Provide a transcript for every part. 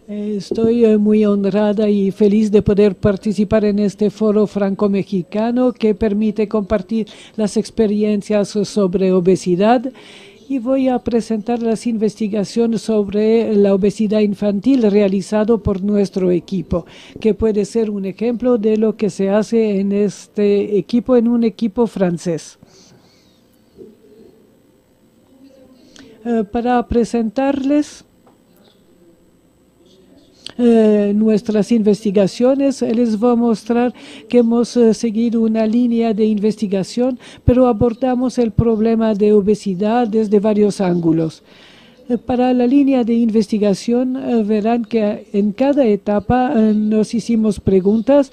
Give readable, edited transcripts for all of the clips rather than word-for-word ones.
Estoy muy honrada y feliz de poder participar en este foro franco-mexicano que permite compartir las experiencias sobre obesidad. Y voy a presentar las investigaciones sobre la obesidad infantil realizado por nuestro equipo, que puede ser un ejemplo de lo que se hace en este equipo, en un equipo francés. Para presentarles nuestras investigaciones, les voy a mostrar que hemos seguido una línea de investigación, pero abordamos el problema de obesidad desde varios ángulos. Para la línea de investigación verán que en cada etapa nos hicimos preguntas,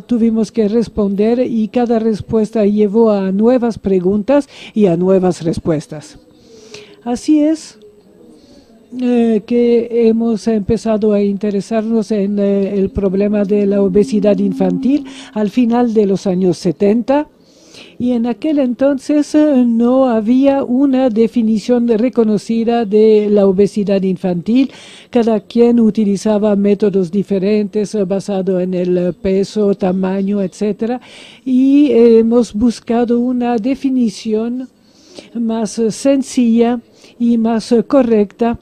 tuvimos que responder y cada respuesta llevó a nuevas preguntas y a nuevas respuestas. Así es que hemos empezado a interesarnos en el problema de la obesidad infantil al final de los años 70. Y en aquel entonces no había una definición reconocida de la obesidad infantil. Cada quien utilizaba métodos diferentes basados en el peso, tamaño, etc. Y hemos buscado una definición más sencilla y más correcta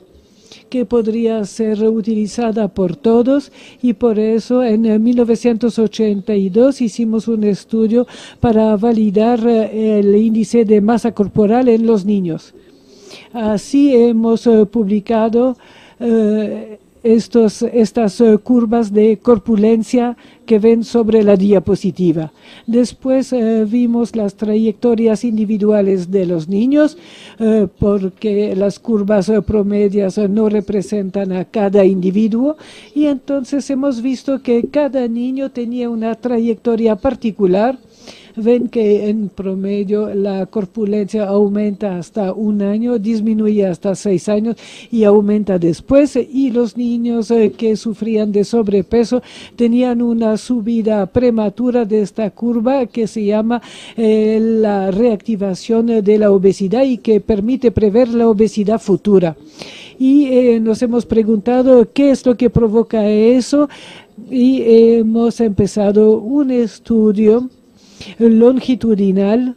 que podría ser utilizada por todos, y por eso en 1982 hicimos un estudio para validar el índice de masa corporal en los niños. Así hemos publicado estas curvas de corpulencia que ven sobre la diapositiva. Después vimos las trayectorias individuales de los niños, porque las curvas promedias no representan a cada individuo, y entonces hemos visto que cada niño tenía una trayectoria particular. Ven que en promedio la corpulencia aumenta hasta 1 año, disminuye hasta 6 años y aumenta después. Y los niños que sufrían de sobrepeso tenían una subida prematura de esta curva que se llama la reactivación de la obesidad y que permite prever la obesidad futura. Y nos hemos preguntado qué es lo que provoca eso, y hemos empezado un estudio longitudinal,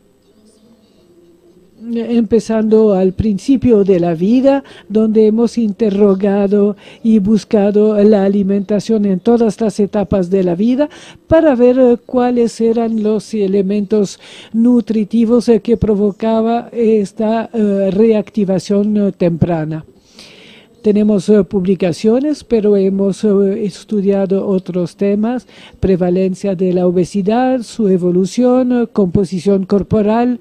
empezando al principio de la vida, donde hemos interrogado y buscado la alimentación en todas las etapas de la vida para ver cuáles eran los elementos nutritivos que provocaba esta reactivación temprana. Tenemos publicaciones, pero hemos estudiado otros temas: prevalencia de la obesidad, su evolución, composición corporal,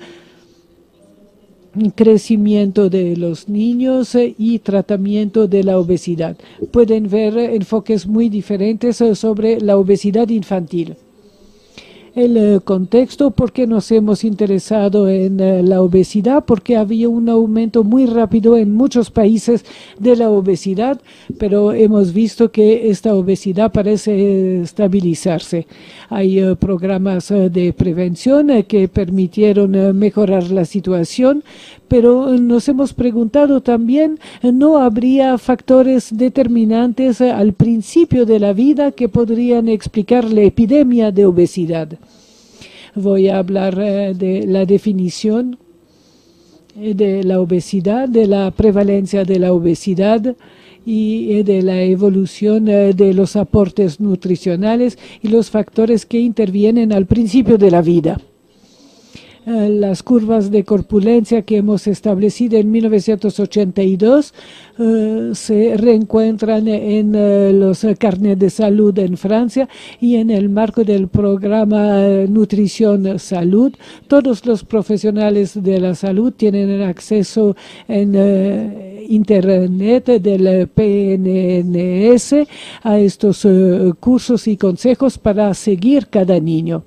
crecimiento de los niños y tratamiento de la obesidad. Pueden ver enfoques muy diferentes sobre la obesidad infantil. El contexto: ¿por qué nos hemos interesado en la obesidad? Porque había un aumento muy rápido en muchos países de la obesidad, pero hemos visto que esta obesidad parece estabilizarse. Hay programas de prevención que permitieron mejorar la situación, pero nos hemos preguntado también, ¿no habría factores determinantes al principio de la vida que podrían explicar la epidemia de obesidad? Voy a hablar de la definición de la obesidad, de la prevalencia de la obesidad y de la evolución de los aportes nutricionales y los factores que intervienen al principio de la vida. Las curvas de corpulencia que hemos establecido en 1982 se reencuentran en los carnets de salud en Francia, y en el marco del programa Nutrición Salud, todos los profesionales de la salud tienen acceso en Internet del PNNS a estos cursos y consejos para seguir cada niño.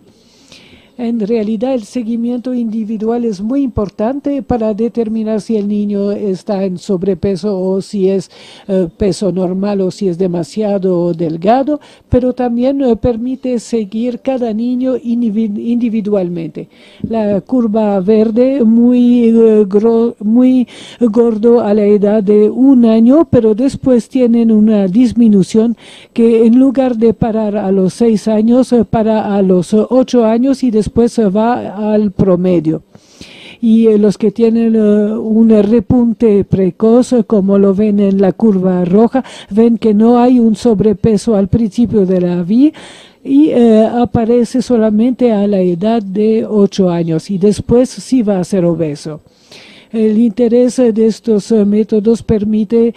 En realidad, el seguimiento individual es muy importante para determinar si el niño está en sobrepeso o si es peso normal o si es demasiado delgado, pero también permite seguir cada niño individualmente. La curva verde muy gordo a la edad de 1 año, pero después tienen una disminución que en lugar de parar a los 6 años, para a los 8 años y después va al promedio. Y los que tienen un repunte precoz, como lo ven en la curva roja, ven que no hay un sobrepeso al principio de la vida y aparece solamente a la edad de 8 años y después sí va a ser obeso. El interés de estos métodos permite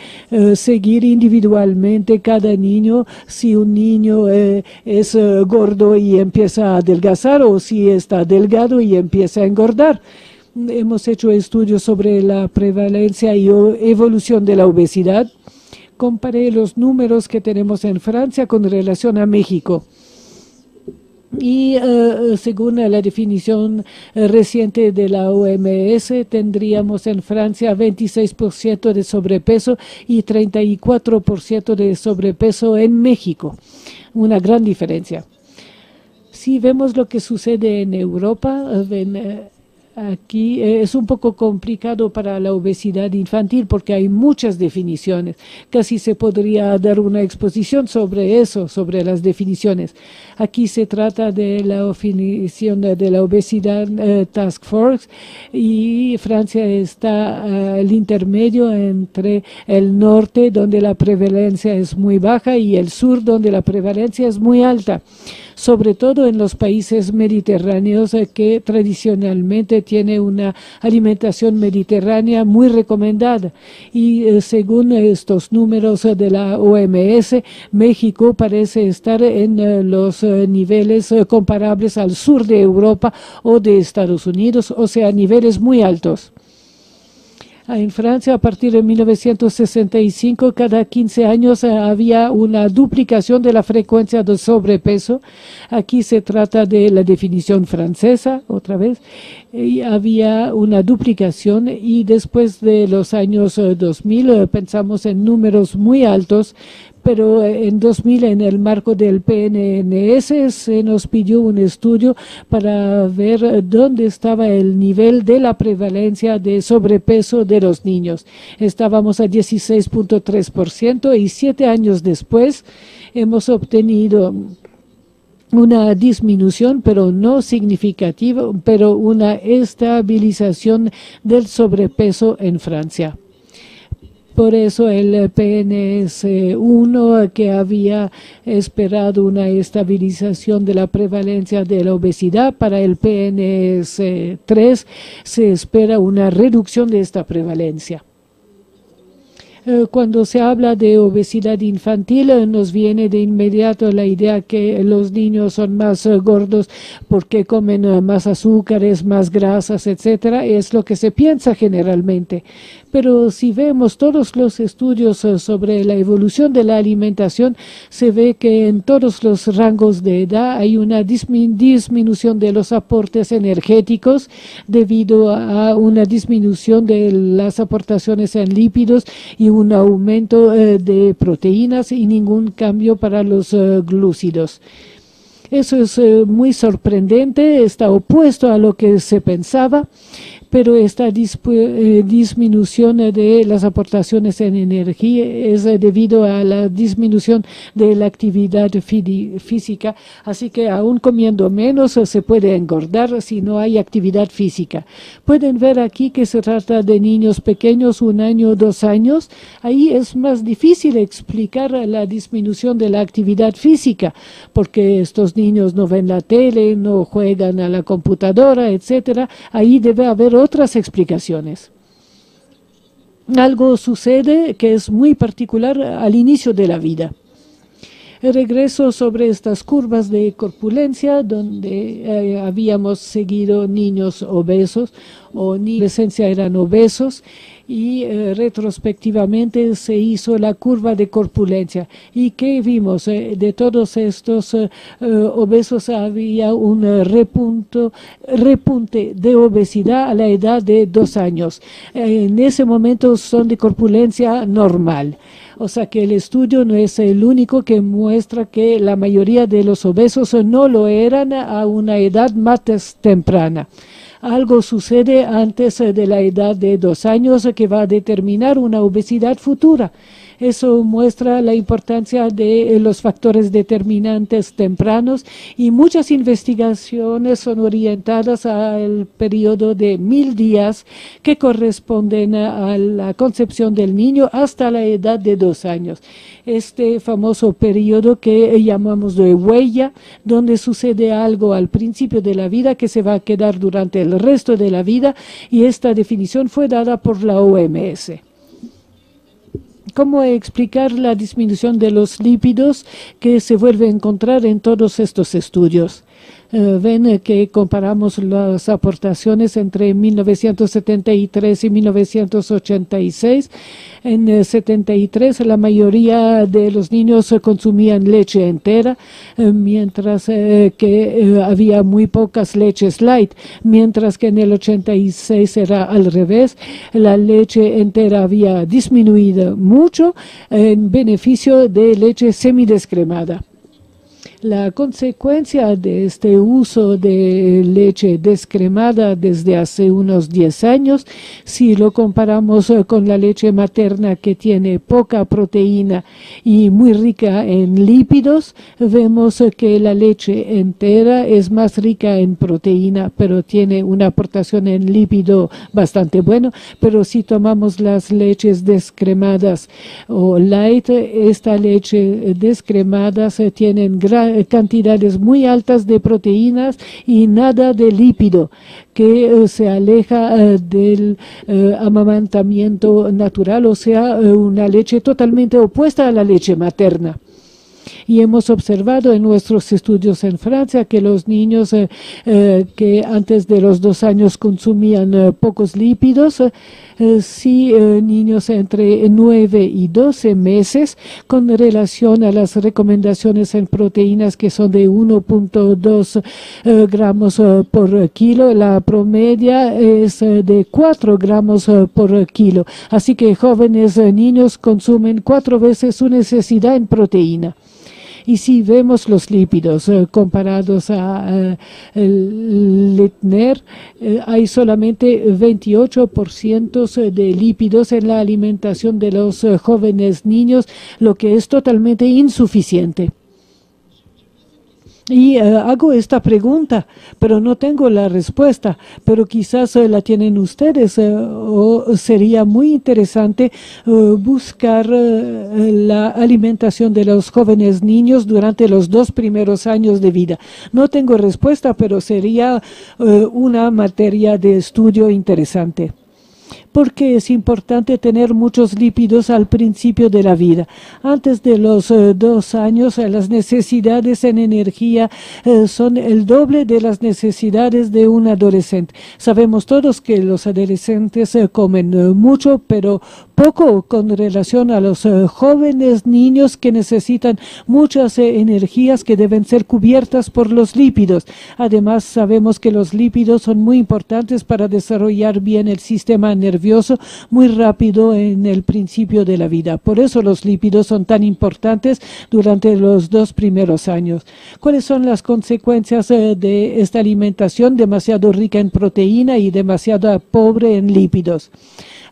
seguir individualmente cada niño, si un niño es gordo y empieza a adelgazar o si está delgado y empieza a engordar. Hemos hecho estudios sobre la prevalencia y evolución de la obesidad. Comparé los números que tenemos en Francia con relación a México. Y según la definición reciente de la OMS, tendríamos en Francia 26% de sobrepeso y 34% de sobrepeso en México. Una gran diferencia. Si vemos lo que sucede en Europa, aquí es un poco complicado para la obesidad infantil porque hay muchas definiciones. Casi se podría dar una exposición sobre eso, sobre las definiciones. Aquí se trata de la definición de la obesidad Task Force y Francia está al intermedio entre el norte, donde la prevalencia es muy baja, y el sur, donde la prevalencia es muy alta. Sobre todo en los países mediterráneos que tradicionalmente tiene una alimentación mediterránea muy recomendada. Y según estos números de la OMS, México parece estar en los niveles comparables al sur de Europa o de Estados Unidos, o sea, niveles muy altos. En Francia, a partir de 1965, cada 15 años había una duplicación de la frecuencia de sobrepeso. Aquí se trata de la definición francesa, otra vez, y había una duplicación y después de los años 2000 pensamos en números muy altos, pero en 2000, en el marco del PNNS, se nos pidió un estudio para ver dónde estaba el nivel de la prevalencia de sobrepeso de los niños. Estábamos a 16.3% y 7 años después hemos obtenido una disminución, pero no significativa, pero una estabilización del sobrepeso en Francia. Por eso el PNS1, que había esperado una estabilización de la prevalencia de la obesidad, para el PNS3 se espera una reducción de esta prevalencia. Cuando se habla de obesidad infantil, nos viene de inmediato la idea que los niños son más gordos porque comen más azúcares, más grasas, etcétera. Es lo que se piensa generalmente. Pero si vemos todos los estudios sobre la evolución de la alimentación, se ve que en todos los rangos de edad hay una disminución de los aportes energéticos debido a una disminución de las aportaciones en lípidos y un aumento de proteínas y ningún cambio para los glúcidos. Eso es muy sorprendente, está opuesto a lo que se pensaba, pero esta disminución de las aportaciones en energía es debido a la disminución de la actividad física, así que aún comiendo menos se puede engordar si no hay actividad física. Pueden ver aquí que se trata de niños pequeños, 1 año, 2 años. Ahí es más difícil explicar la disminución de la actividad física, porque estos niños no ven la tele, no juegan a la computadora, etcétera. Ahí debe haber otras explicaciones. Algo sucede que es muy particular al inicio de la vida. Regreso sobre estas curvas de corpulencia donde habíamos seguido niños obesos o ni en adolescencia eran obesos, y retrospectivamente se hizo la curva de corpulencia. ¿Y qué vimos? De todos estos obesos había un repunte de obesidad a la edad de 2 años. En ese momento son de corpulencia normal. O sea que el estudio no es el único que muestra que la mayoría de los obesos no lo eran a una edad más temprana. Algo sucede antes de la edad de 2 años que va a determinar una obesidad futura. Eso muestra la importancia de los factores determinantes tempranos y muchas investigaciones son orientadas al periodo de 1000 días que corresponden a la concepción del niño hasta la edad de 2 años. Este famoso periodo que llamamos de huella, donde sucede algo al principio de la vida que se va a quedar durante el resto de la vida, y esta definición fue dada por la OMS. ¿Cómo explicar la disminución de los lípidos que se vuelve a encontrar en todos estos estudios? Ven que comparamos las aportaciones entre 1973 y 1986. En 73 la mayoría de los niños consumían leche entera, mientras que había muy pocas leches light, mientras que en el 86 era al revés. La leche entera había disminuido mucho en beneficio de leche semidescremada. La consecuencia de este uso de leche descremada desde hace unos 10 años, si lo comparamos con la leche materna que tiene poca proteína y muy rica en lípidos, vemos que la leche entera es más rica en proteína, pero tiene una aportación en lípido bastante bueno. Pero si tomamos las leches descremadas o light, esta leche descremadas tienen cantidades muy altas de proteínas y nada de lípido, que se aleja del amamantamiento natural, o sea, una leche totalmente opuesta a la leche materna. Y hemos observado en nuestros estudios en Francia que los niños que antes de los 2 años consumían pocos lípidos, niños entre 9 y 12 meses, con relación a las recomendaciones en proteínas que son de 1.2 gramos por kilo, la promedia es de 4 gramos por kilo. Así que jóvenes niños consumen 4 veces su necesidad en proteína. Y si vemos los lípidos comparados a Leitner, hay solamente 28% de lípidos en la alimentación de los jóvenes niños, lo que es totalmente insuficiente. Y hago esta pregunta, pero no tengo la respuesta, pero quizás la tienen ustedes, o sería muy interesante buscar la alimentación de los jóvenes niños durante los 2 primeros años de vida. No tengo respuesta, pero sería una materia de estudio interesante. Porque es importante tener muchos lípidos al principio de la vida. Antes de los 2 años, las necesidades en energía son el doble de las necesidades de un adolescente. Sabemos todos que los adolescentes comen mucho, pero poco con relación a los jóvenes niños que necesitan muchas energías que deben ser cubiertas por los lípidos. Además, sabemos que los lípidos son muy importantes para desarrollar bien el sistema nervioso muy rápido en el principio de la vida. Por eso los lípidos son tan importantes durante los 2 primeros años. ¿Cuáles son las consecuencias de esta alimentación demasiado rica en proteína y demasiado pobre en lípidos?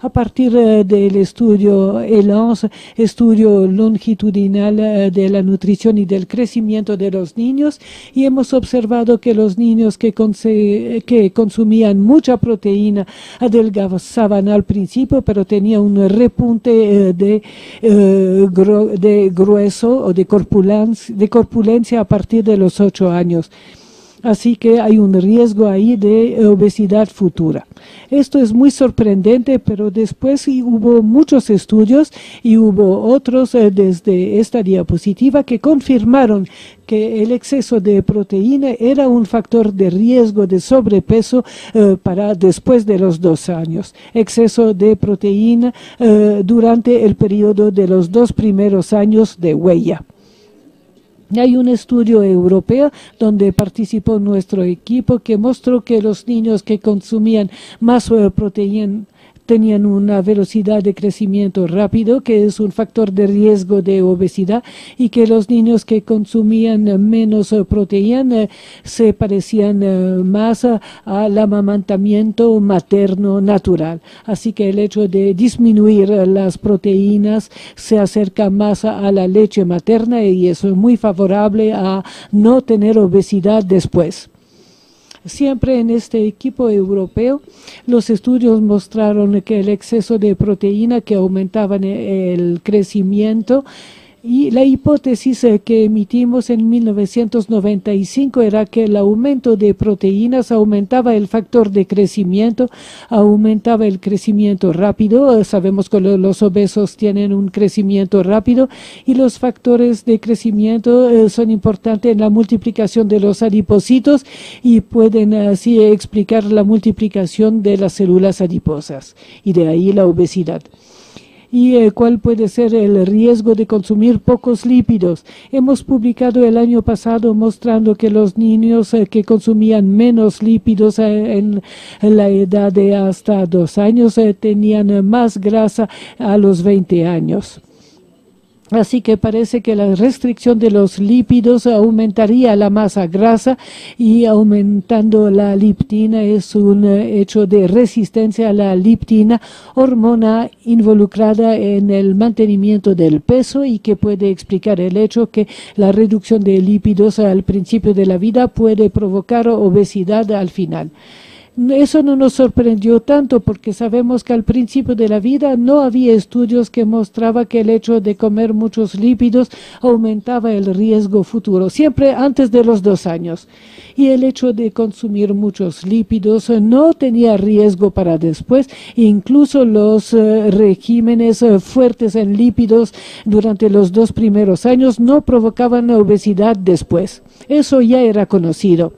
A partir del estudio ELANS, estudio longitudinal de la nutrición y del crecimiento de los niños, y hemos observado que los niños que consumían mucha proteína adelgazaban al principio, pero tenían un repunte de grueso o de corpulencia a partir de los 8 años. Así que hay un riesgo ahí de obesidad futura. Esto es muy sorprendente, pero después hubo muchos estudios y hubo otros desde esta diapositiva que confirmaron que el exceso de proteína era un factor de riesgo de sobrepeso para después de los 2 años. Exceso de proteína durante el periodo de los 2 primeros años de huella. Hay un estudio europeo donde participó nuestro equipo que mostró que los niños que consumían más proteína tenían una velocidad de crecimiento rápido, que es un factor de riesgo de obesidad, y que los niños que consumían menos proteína se parecían más al amamantamiento materno natural. Así que el hecho de disminuir las proteínas se acerca más a la leche materna y eso es muy favorable a no tener obesidad después. Siempre en este equipo europeo, los estudios mostraron que el exceso de proteína que aumentaban el crecimiento y la hipótesis que emitimos en 1995 era que el aumento de proteínas aumentaba el factor de crecimiento, aumentaba el crecimiento rápido. Sabemos que los obesos tienen un crecimiento rápido y los factores de crecimiento son importantes en la multiplicación de los adipocitos y pueden así explicar la multiplicación de las células adiposas y de ahí la obesidad. ¿Y cuál puede ser el riesgo de consumir pocos lípidos? Hemos publicado el año pasado mostrando que los niños que consumían menos lípidos en la edad de hasta 2 años tenían más grasa a los 20 años. Así que parece que la restricción de los lípidos aumentaría la masa grasa y aumentando la leptina es un hecho de resistencia a la leptina, hormona involucrada en el mantenimiento del peso y que puede explicar el hecho que la reducción de lípidos al principio de la vida puede provocar obesidad al final. Eso no nos sorprendió tanto porque sabemos que al principio de la vida no había estudios que mostraban que el hecho de comer muchos lípidos aumentaba el riesgo futuro, siempre antes de los 2 años. Y el hecho de consumir muchos lípidos no tenía riesgo para después, incluso los regímenes fuertes en lípidos durante los 2 primeros años no provocaban obesidad después. Eso ya era conocido.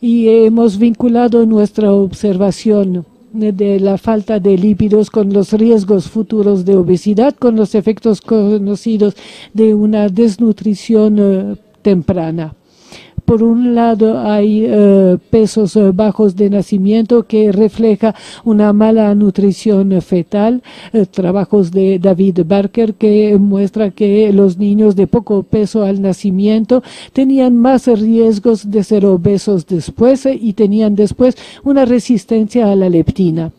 Y hemos vinculado nuestra observación de la falta de lípidos con los riesgos futuros de obesidad, con los efectos conocidos de una desnutrición temprana. Por un lado hay pesos bajos de nacimiento que refleja una mala nutrición fetal, trabajos de David Barker que muestra que los niños de poco peso al nacimiento tenían más riesgos de ser obesos después y tenían después una resistencia a la leptina.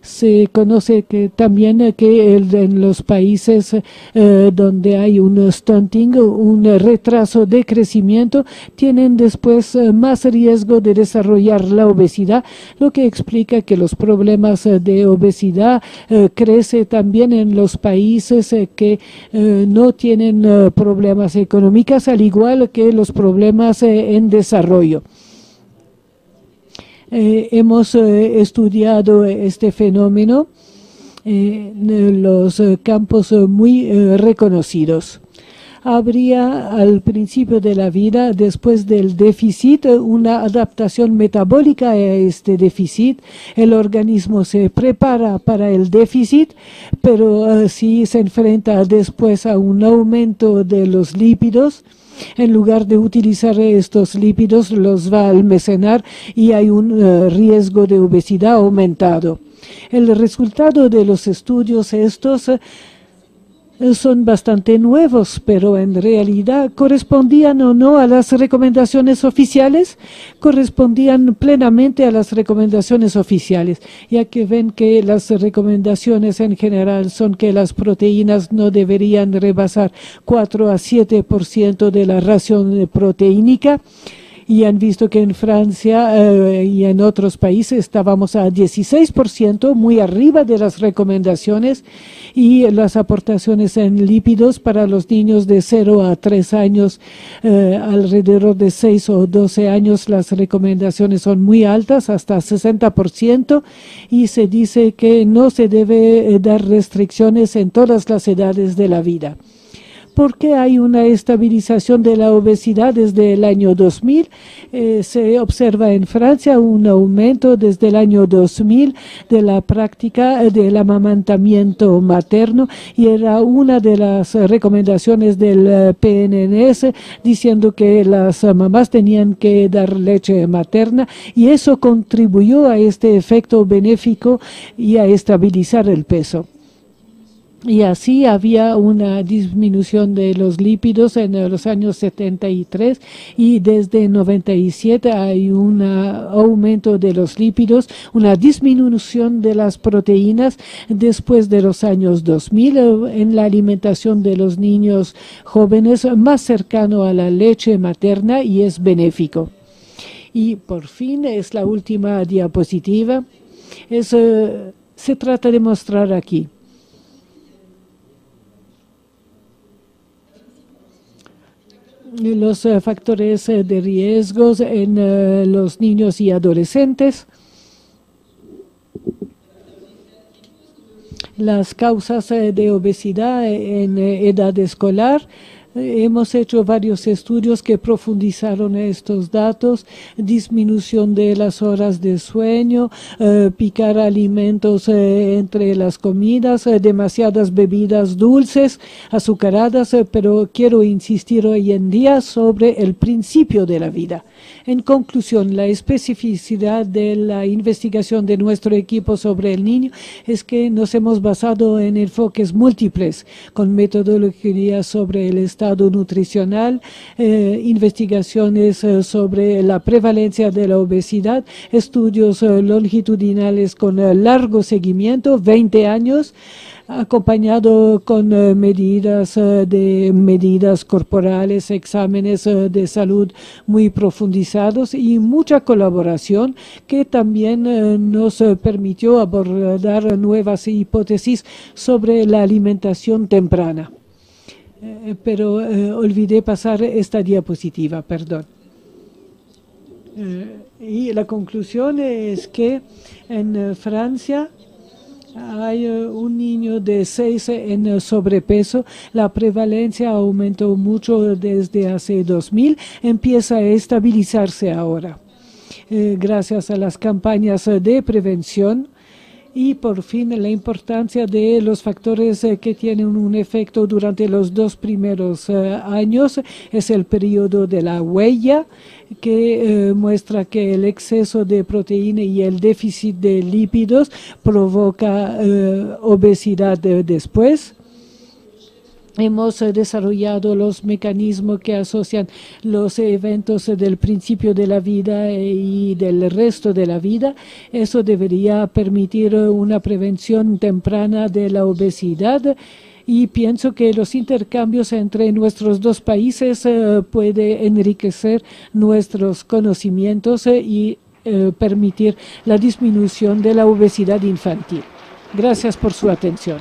Se conoce que también que en los países donde hay un stunting, un retraso de crecimiento, tienen después más riesgo de desarrollar la obesidad, lo que explica que los problemas de obesidad crecen también en los países que no tienen problemas económicos, al igual que los problemas en desarrollo. Hemos estudiado este fenómeno en los campos muy reconocidos. Habría al principio de la vida, después del déficit, una adaptación metabólica a este déficit. El organismo se prepara para el déficit, pero si se enfrenta después a un aumento de los lípidos, en lugar de utilizar estos lípidos, los va a almacenar y hay un riesgo de obesidad aumentado. El resultado de los estudios estos son bastante nuevos, pero en realidad correspondían o no a las recomendaciones oficiales, correspondían plenamente a las recomendaciones oficiales, ya que ven que las recomendaciones en general son que las proteínas no deberían rebasar 4 a 7% de la ración proteínica. y han visto que en Francia y en otros países estábamos a 16%, muy arriba de las recomendaciones, y las aportaciones en lípidos para los niños de 0 a 3 años, alrededor de 6 o 12 años, las recomendaciones son muy altas, hasta 60%, y se dice que no se debe dar restricciones en todas las edades de la vida. Porque hay una estabilización de la obesidad desde el año 2000. Se observa en Francia un aumento desde el año 2000 de la práctica del amamantamiento materno, y era una de las recomendaciones del PNNS diciendo que las mamás tenían que dar leche materna, y eso contribuyó a este efecto benéfico y a estabilizar el peso. Y así había una disminución de los lípidos en los años 73, y desde 97 hay un aumento de los lípidos, una disminución de las proteínas después de los años 2000 en la alimentación de los niños jóvenes, más cercano a la leche materna, y es benéfico. Y por fin es la última diapositiva. Se trata de mostrar aquí los factores de riesgos en los niños y adolescentes, las causas de obesidad en edad escolar. Hemos hecho varios estudios que profundizaron estos datos: disminución de las horas de sueño, picar alimentos entre las comidas, demasiadas bebidas dulces, azucaradas, pero quiero insistir hoy en día sobre el principio de la vida. En conclusión, la especificidad de la investigación de nuestro equipo sobre el niño es que nos hemos basado en enfoques múltiples, con metodologías sobre el estado nutricional, investigaciones sobre la prevalencia de la obesidad, estudios longitudinales con largo seguimiento, 20 años, acompañado con medidas corporales, exámenes de salud muy profundizados y mucha colaboración que también nos permitió abordar nuevas hipótesis sobre la alimentación temprana. Pero olvidé pasar esta diapositiva, perdón. Y la conclusión es que en Francia hay un niño de 6 en sobrepeso. La prevalencia aumentó mucho desde hace 2000, empieza a estabilizarse ahora, gracias a las campañas de prevención. Y por fin la importancia de los factores que tienen un efecto durante los 2 primeros años es el periodo de la huella, que muestra que el exceso de proteína y el déficit de lípidos provoca obesidad después. Hemos desarrollado los mecanismos que asocian los eventos del principio de la vida y del resto de la vida. Eso debería permitir una prevención temprana de la obesidad, y pienso que los intercambios entre nuestros dos países puede enriquecer nuestros conocimientos y permitir la disminución de la obesidad infantil. Gracias por su atención.